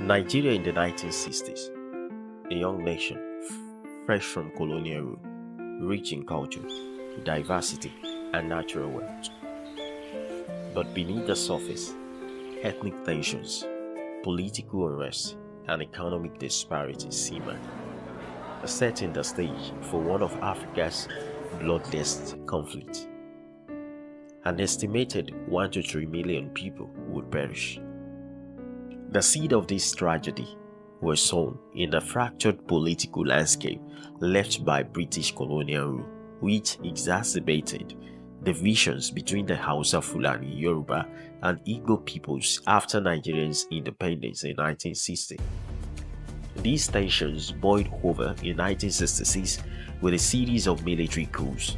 Nigeria in the 1960s, a young nation fresh from colonial rule, rich in culture, diversity, and natural wealth. But beneath the surface, ethnic tensions, political unrest, and economic disparities simmer, setting the stage for one of Africa's bloodiest conflicts. An estimated 1 to 3 million people would perish. The seed of this tragedy was sown in the fractured political landscape left by British colonial rule, which exacerbated divisions between the Hausa, Fulani, Yoruba, and Igbo peoples after Nigeria's independence in 1960. These tensions boiled over in 1966 with a series of military coups.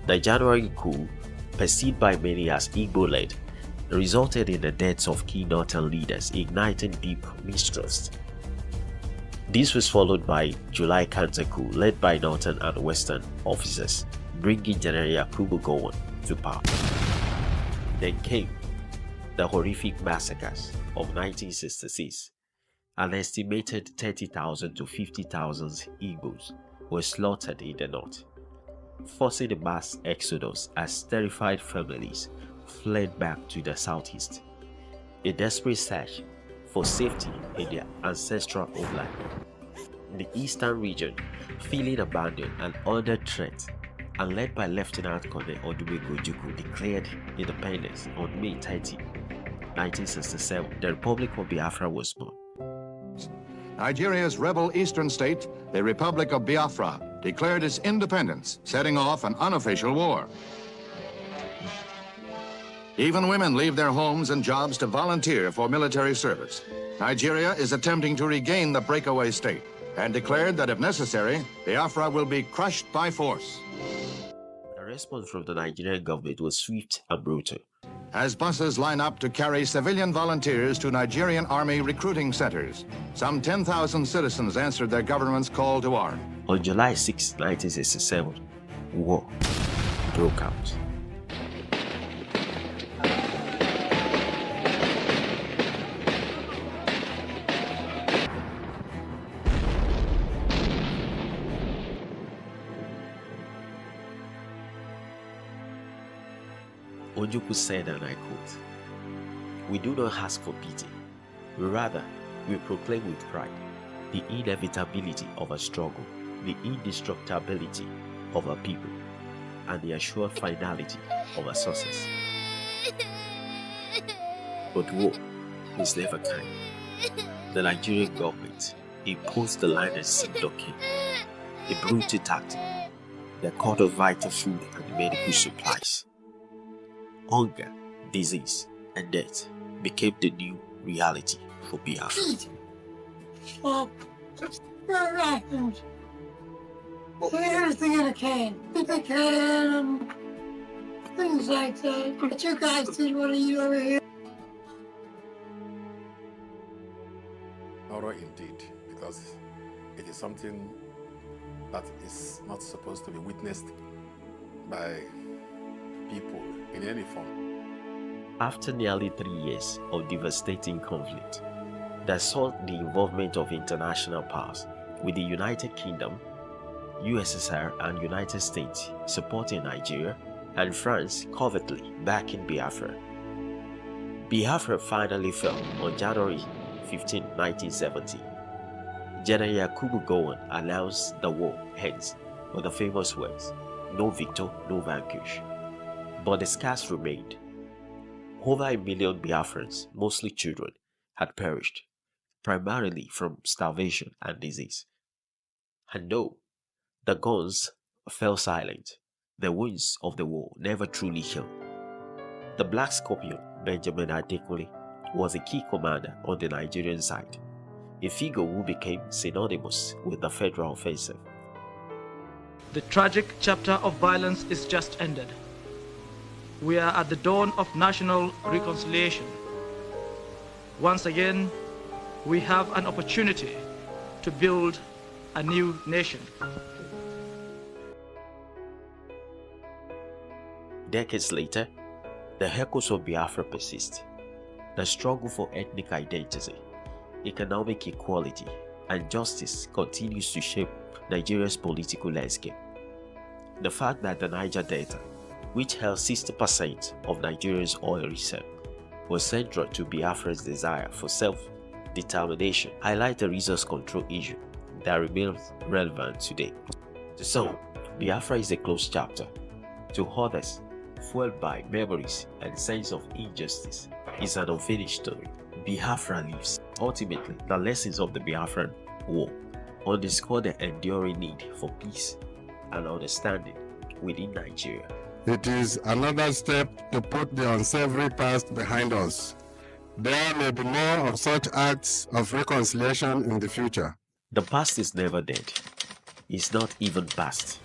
The January coup, perceived by many as Igbo-led, resulted in the deaths of key northern leaders, igniting deep mistrust. This was followed by July counter coup led by northern and western officers, bringing General Yakubu Gowon to power. Then came the horrific massacres of 1966. An estimated 30,000 to 50,000 Igbos were slaughtered in the north, forcing a mass exodus as terrified families fled back to the southeast, a desperate search for safety in their ancestral homeland. The eastern region, feeling abandoned and under threat, and led by Lieutenant Colonel Odumegwu Ojukwu, declared independence on May 30, 1967. The Republic of Biafra was born. Nigeria's rebel eastern state, the Republic of Biafra, declared its independence, setting off an unofficial war. Even women leave their homes and jobs to volunteer for military service. Nigeria is attempting to regain the breakaway state and declared that if necessary, Biafra will be crushed by force. The response from the Nigerian government was swift and brutal. As buses line up to carry civilian volunteers to Nigerian Army recruiting centers, some 10,000 citizens answered their government's call to arms. On July 6, 1967, war broke out. Ojukwu said, and I quote, "We do not ask for pity. Rather, we proclaim with pride the inevitability of a struggle, the indestructibility of a people, and the assured finality of a success. But war is never kind. The Nigerian government imposed the land and sea blockade, a brutal tactic that cut off vital food and medical supplies. Hunger, disease, and death became the new reality for Biafra. Everything in a can. The can, things like that. But you guys didn't want to eat over here. Horror indeed, because it is something that is not supposed to be witnessed by people in any form. After nearly 3 years of devastating conflict that saw the involvement of international powers, with the United Kingdom, USSR, and United States supporting Nigeria, and France covertly backing Biafra, Biafra finally fell on January 15, 1970. General Yakubu Gowon announced the war ends with the famous words, "No victor, no vanquish." But the scars remained. Over 1 million Biafrans, mostly children, had perished, primarily from starvation and disease. And no, the guns fell silent. The wounds of the war never truly healed. The Black Scorpion, Benjamin Adekunle, was a key commander on the Nigerian side, a figure who became synonymous with the federal offensive. The tragic chapter of violence is just ended. We are at the dawn of national reconciliation. Once again, we have an opportunity to build a new nation. Decades later, the echoes of Biafra persist. The struggle for ethnic identity, economic equality, and justice continues to shape Nigeria's political landscape. The fact that the Niger Delta, which held 60% of Nigeria's oil reserve, was central to Biafra's desire for self-determination highlights the resource control issue that remains relevant today. To some, Biafra is a closed chapter. To others, fueled by memories and sense of injustice, is an unfinished story. Biafra lives. Ultimately, the lessons of the Biafran War underscore the enduring need for peace and understanding within Nigeria. It is another step to put the unsavory past behind us. There may be more of such acts of reconciliation in the future. The past is never dead. It's not even past.